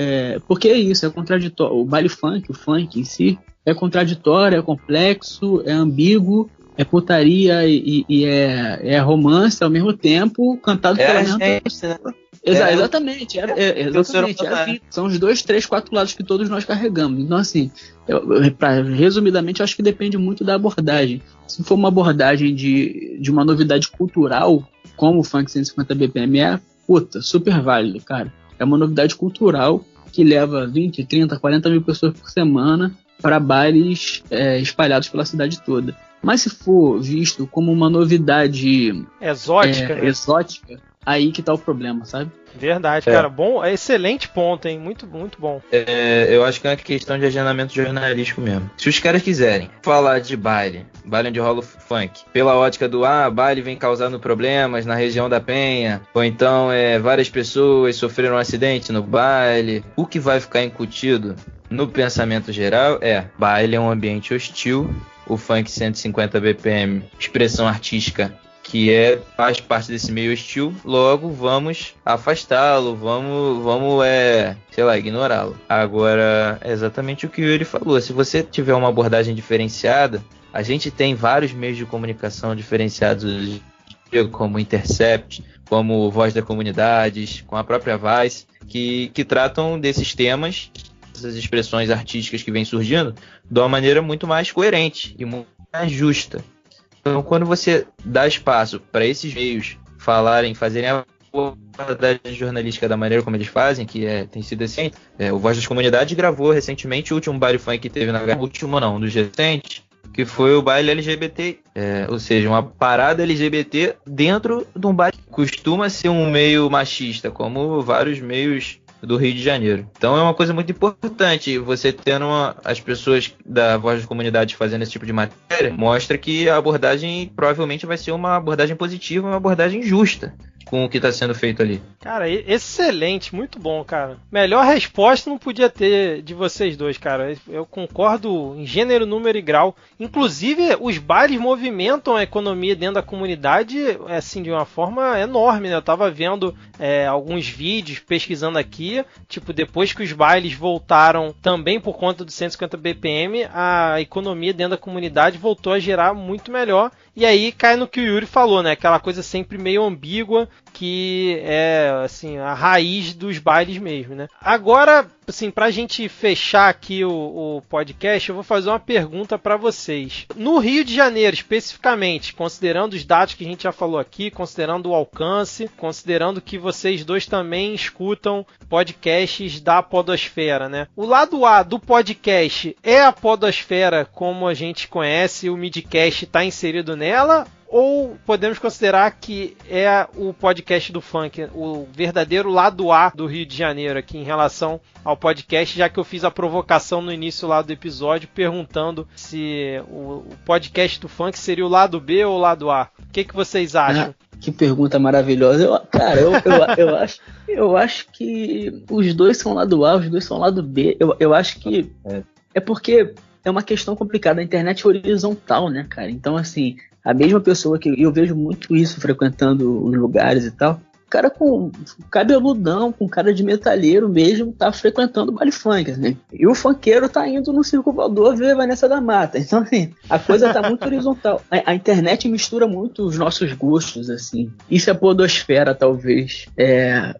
porque é isso, é contraditório. O baile funk, o funk em si, é contraditório, é complexo, é ambíguo, é putaria e é romance ao mesmo tempo, cantado pela mesma pessoa. Exatamente. São os 2, 3, 4 lados que todos nós carregamos. Então, assim, resumidamente, eu acho que depende muito da abordagem. Se for uma abordagem de uma novidade cultural, como o Funk 150 BPM super válido, cara. É uma novidade cultural que leva 20, 30, 40 mil pessoas por semana para bailes espalhados pela cidade toda. Mas se for visto como uma novidade exótica, aí que tá o problema, sabe? Verdade, cara. Bom, excelente ponto, hein? Muito, muito bom. Eu acho que é uma questão de agendamento jornalístico mesmo. Se os caras quiserem falar de baile onde rola o funk, pela ótica do baile vem causando problemas na região da Penha, ou então várias pessoas sofreram um acidente no baile, o que vai ficar incutido no pensamento geral baile é um ambiente hostil, o funk 150 BPM, expressão artística que faz parte desse meio hostil, logo vamos afastá-lo, vamos ignorá-lo. Agora, é exatamente o que o Yuri falou, se você tiver uma abordagem diferenciada, a gente tem vários meios de comunicação diferenciados, como Intercept, como Voz da Comunidades, com a própria Vice, que tratam desses temas, essas expressões artísticas que vêm surgindo, de uma maneira muito mais coerente e muito mais justa. Então, quando você dá espaço para esses meios fazerem a abordagem jornalística da maneira como eles fazem, que tem sido assim, o Voz das Comunidades gravou recentemente o último baile funk que teve dos recentes, que foi o baile LGBT, ou seja, uma parada LGBT dentro de um baile que costuma ser um meio machista, como vários meios do Rio de Janeiro. Então é uma coisa muito importante, você tendo as pessoas da Voz da Comunidade fazendo esse tipo de matéria, mostra que a abordagem provavelmente vai ser uma abordagem positiva, uma abordagem justa com o que está sendo feito ali. Cara, excelente, muito bom, cara. Melhor resposta não podia ter de vocês dois, cara. Eu concordo em gênero, número e grau. Inclusive, os bailes movimentam a economia dentro da comunidade, assim, de uma forma enorme, né? Eu tava vendo alguns vídeos, pesquisando aqui, tipo, depois que os bailes voltaram também por conta do 150 BPM, a economia dentro da comunidade voltou a gerar muito melhor. E aí cai no que o Yuri falou, né? Aquela coisa sempre meio ambígua, que é, assim, a raiz dos bailes mesmo, né? Agora, assim, pra gente fechar aqui o podcast, eu vou fazer uma pergunta pra vocês. No Rio de Janeiro, especificamente, considerando os dados que a gente já falou aqui, considerando o alcance, considerando que vocês dois também escutam podcasts da podosfera, né? O lado A do podcast é a podosfera como a gente conhece, o midcast está inserido nela? Ou podemos considerar que é o podcast do funk, o verdadeiro lado A do Rio de Janeiro aqui em relação ao podcast, já que eu fiz a provocação no início lá do episódio perguntando se o podcast do funk seria o lado B ou o lado A. O que vocês acham? Que pergunta maravilhosa. Eu acho que os dois são lado A, os dois são lado B. Eu acho que é porque é uma questão complicada. A internet é horizontal, né, cara? Então, assim, a mesma pessoa que eu vejo muito isso frequentando os lugares e tal, o cara com cabeludão, com cara de metalheiro mesmo, tá frequentando baile funk, né? E o funkeiro tá indo no Circo Voador ver Vanessa da Mata. Então, assim, a coisa tá muito horizontal. A internet mistura muito os nossos gostos, assim. Isso é a podosfera, talvez,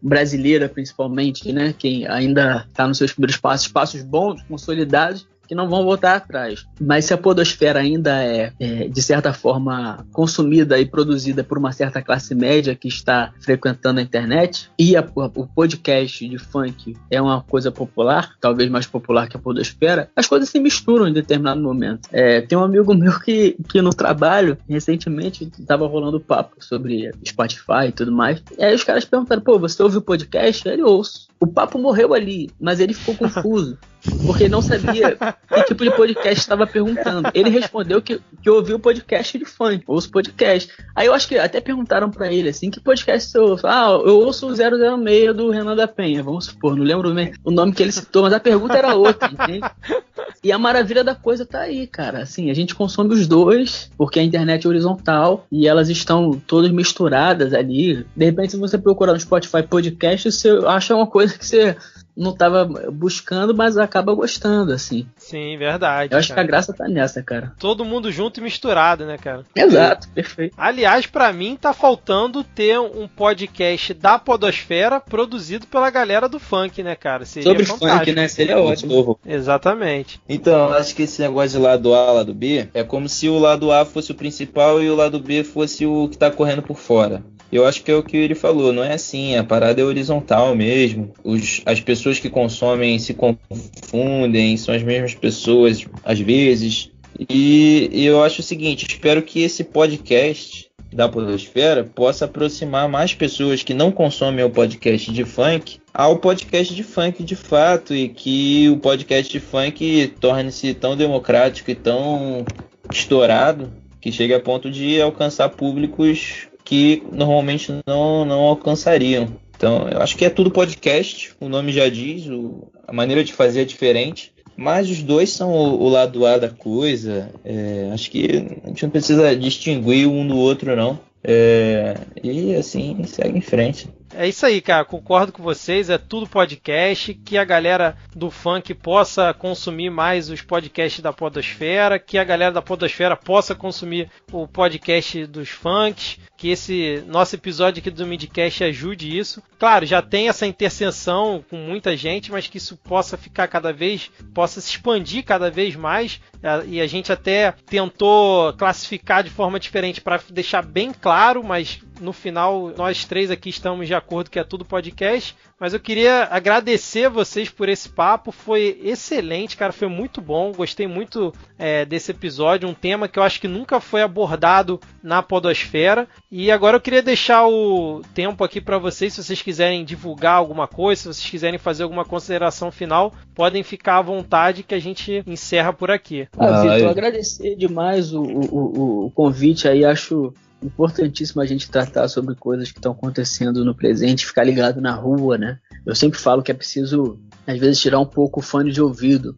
brasileira, principalmente, né? Quem ainda tá nos seus primeiros passos bons, consolidados, que não vão voltar atrás. Mas se a podosfera ainda é, de certa forma, consumida e produzida por uma certa classe média que está frequentando a internet, e o podcast de funk é uma coisa popular, talvez mais popular que a podosfera, as coisas se misturam em determinado momento. Tem um amigo meu que no trabalho, recentemente, estava rolando papo sobre Spotify e tudo mais, e aí os caras perguntaram, pô, você ouviu o podcast? Ele ouço. O papo morreu ali, mas ele ficou confuso, porque ele não sabia que tipo de podcast estava perguntando. Ele respondeu que ouviu o podcast de funk, ouço podcast. Aí eu acho que até perguntaram pra ele assim, que podcast você ouve? Eu ouço o 006 do Renan da Penha, vamos supor, não lembro o nome que ele citou, mas a pergunta era outra, entende? E a maravilha da coisa tá aí, cara. Assim, a gente consome os dois, porque a internet é horizontal e elas estão todas misturadas ali. De repente, se você procurar no Spotify podcast, você acha uma coisa que você não estava buscando, mas acaba gostando, assim. Sim, verdade. Eu acho que a graça tá nessa, cara. Todo mundo junto e misturado, né, cara? Exato, perfeito. Aliás, pra mim tá faltando ter um podcast da podosfera produzido pela galera do funk, né, cara? Seria sobre fantástico. Funk, né? Seria ótimo. Exatamente. Então, acho que esse negócio de lado A, lado B, é como se o lado A fosse o principal e o lado B fosse o que tá correndo por fora. Eu acho que é o que ele falou, não é assim, a parada é horizontal mesmo. As pessoas que consomem se confundem, são as mesmas pessoas às vezes. E eu acho o seguinte, espero que esse podcast da podosfera possa aproximar mais pessoas que não consomem o podcast de funk ao podcast de funk de fato, e que o podcast de funk torne-se tão democrático e tão estourado que chegue a ponto de alcançar públicos que normalmente não alcançariam. Então, eu acho que é tudo podcast, o nome já diz, a maneira de fazer é diferente, mas os dois são o lado A da coisa. Acho que a gente não precisa distinguir um do outro, não. E assim, segue em frente. É isso aí, cara, concordo com vocês, é tudo podcast, que a galera do funk possa consumir mais os podcasts da podosfera, que a galera da podosfera possa consumir o podcast dos funks, que esse nosso episódio aqui do Midcast ajude isso. Claro, já tem essa interseção com muita gente, mas que isso possa possa se expandir cada vez mais, e a gente até tentou classificar de forma diferente para deixar bem claro, mas no final nós três aqui estamos de acordo que é tudo podcast, mas eu queria agradecer vocês por esse papo, foi excelente, cara, foi muito bom, gostei muito desse episódio, um tema que eu acho que nunca foi abordado na podosfera, e agora eu queria deixar o tempo aqui para vocês, se vocês quiserem divulgar alguma coisa, se vocês quiserem fazer alguma consideração final, podem ficar à vontade que a gente encerra por aqui. Vitor, agradecer demais o convite aí, acho importantíssimo a gente tratar sobre coisas que estão acontecendo no presente, ficar ligado na rua, né? Eu sempre falo que é preciso, às vezes, tirar um pouco o fone de ouvido,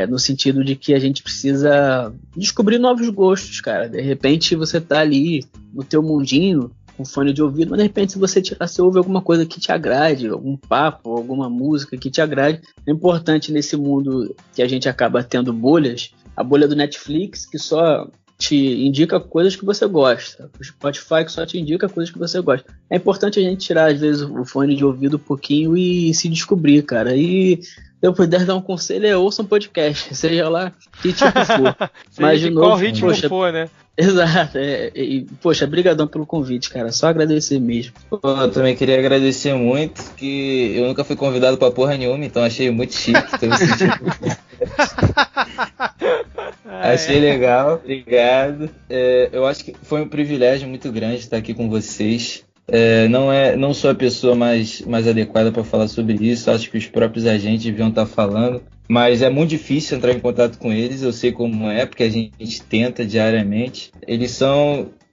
no sentido de que a gente precisa descobrir novos gostos, cara. De repente você tá ali no teu mundinho com fone de ouvido, mas de repente se você tirar, você ouve alguma coisa que te agrade, algum papo, alguma música que te agrade. É importante nesse mundo que a gente acaba tendo bolhas, a bolha do Netflix, que só te indica coisas que você gosta, o Spotify que só te indica coisas que você gosta. É importante a gente tirar às vezes o fone de ouvido um pouquinho e se descobrir, cara. E se eu puder dar um conselho, ouça um podcast, seja lá que tipo for. Mas de novo, qual ritmo for, né? Exato, poxa, brigadão pelo convite, cara, só agradecer mesmo. Eu também queria agradecer muito, que eu nunca fui convidado pra porra nenhuma, então achei muito chique, tô me sentindo... Achei legal, obrigado. Eu acho que foi um privilégio muito grande estar aqui com vocês. Não sou a pessoa mais adequada para falar sobre isso, acho que os próprios agentes deviam estar falando, mas é muito difícil entrar em contato com eles, eu sei como é, porque a gente tenta diariamente.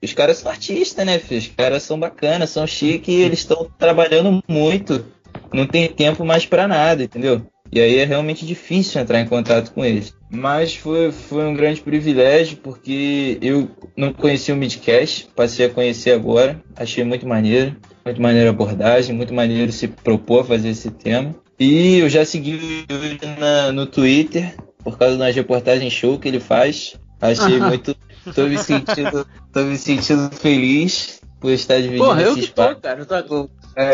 Os caras são artistas, né, filho? Os caras são bacanas, são chiques e eles estão trabalhando muito, não tem tempo mais para nada, entendeu? E aí é realmente difícil entrar em contato com eles. Mas foi um grande privilégio, porque eu não conhecia o Midcast, passei a conhecer agora. Achei muito maneiro a abordagem, muito maneiro se propor a fazer esse tema. E eu já segui ele no Twitter, por causa das reportagens show que ele faz. Achei muito... Tô me sentindo feliz por estar dividindo esse espaço. Cara, tu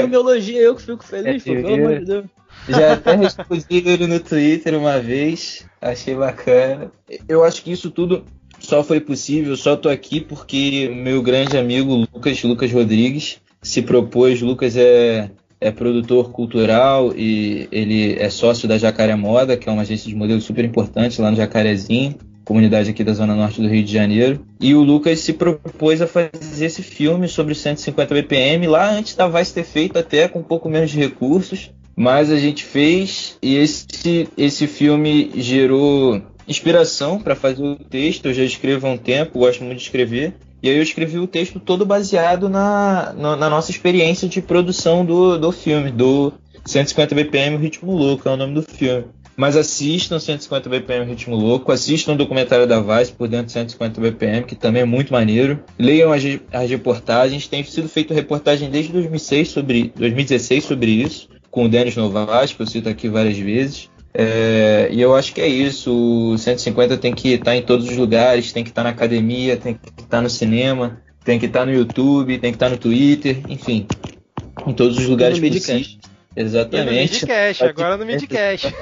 me elogia, eu que fico feliz, pelo amor de Deus. Já até respondi ele no Twitter uma vez, achei bacana. Eu acho que isso tudo só foi possível, só tô aqui porque meu grande amigo Lucas Rodrigues se propôs. Lucas é produtor cultural e ele é sócio da Jacaré Moda, que é uma agência de modelo super importante lá no Jacarezinho, comunidade aqui da Zona Norte do Rio de Janeiro. E o Lucas se propôs a fazer esse filme sobre 150 BPM lá antes da Vice ter feito, até com um pouco menos de recursos. Mas a gente fez, e esse filme gerou inspiração para fazer o texto. Eu já escrevo há um tempo, gosto muito de escrever. E aí eu escrevi o texto todo baseado na nossa experiência de produção do filme, do 150 BPM, o Ritmo Louco, é o nome do filme. Mas assistam 150 BPM, Ritmo Louco, assistam o documentário da Vice por dentro de 150 BPM, que também é muito maneiro. Leiam as reportagens, tem sido feita reportagem desde 2016 sobre isso, com o Denis Novas, que eu cito aqui várias vezes. E eu acho que é isso. O 150 tem que estar em todos os lugares, tem que estar na academia, tem que estar no cinema, tem que estar no YouTube, tem que estar no Twitter, enfim, em todos os lugares possíveis. Exatamente. Agora no Midcast.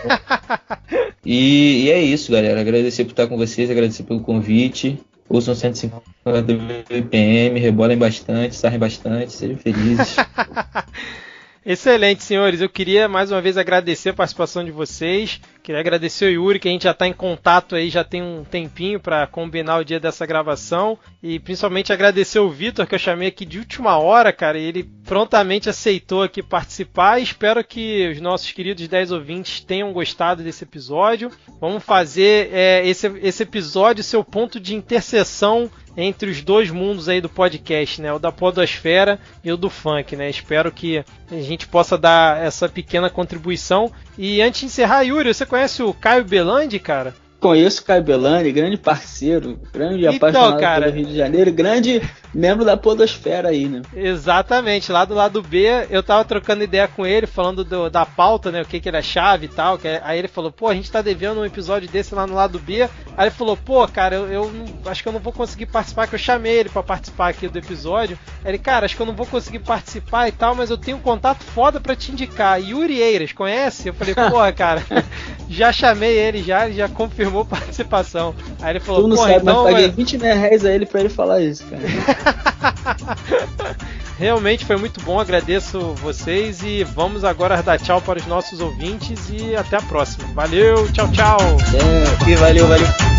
E é isso, galera. Agradecer por estar com vocês, agradecer pelo convite. Ouçam 150 BPM, rebolem bastante, sarrem bastante, sejam felizes. Excelente, senhores. Eu queria mais uma vez agradecer a participação de vocês. Queria agradecer o Yuri, que a gente já está em contato aí, já tem um tempinho para combinar o dia dessa gravação. E principalmente agradecer o Vitor, que eu chamei aqui de última hora, cara. E ele prontamente aceitou aqui participar. Espero que os nossos queridos 10 ouvintes tenham gostado desse episódio. Vamos fazer esse episódio seu ponto de interseção entre os dois mundos aí do podcast, né? O da podosfera e o do funk, né? Espero que a gente possa dar essa pequena contribuição. E antes de encerrar, Yuri, você conhece o Caio Belandi, cara? Conheço o Caio Belandi, grande parceiro, grande apaixonado pelo Rio de Janeiro, grande membro da podosfera aí, né? Exatamente, lá do lado B, eu tava trocando ideia com ele, falando da pauta, né, o que era chave e tal, aí ele falou, pô, a gente tá devendo um episódio desse lá no lado B, aí ele falou, pô, cara, eu acho que eu não vou conseguir participar, que eu chamei ele pra participar aqui do episódio, aí ele, cara, acho que eu não vou conseguir participar e tal, mas eu tenho um contato foda pra te indicar, Yuri Eiras, conhece? Eu falei, porra, cara, já chamei ele, já confirmou participação. Aí ele falou, tu não sabe, então, mas paguei 20 reais a ele pra ele falar isso, cara. Realmente foi muito bom, agradeço vocês e vamos agora dar tchau para os nossos ouvintes e até a próxima. Valeu, tchau, tchau. Valeu.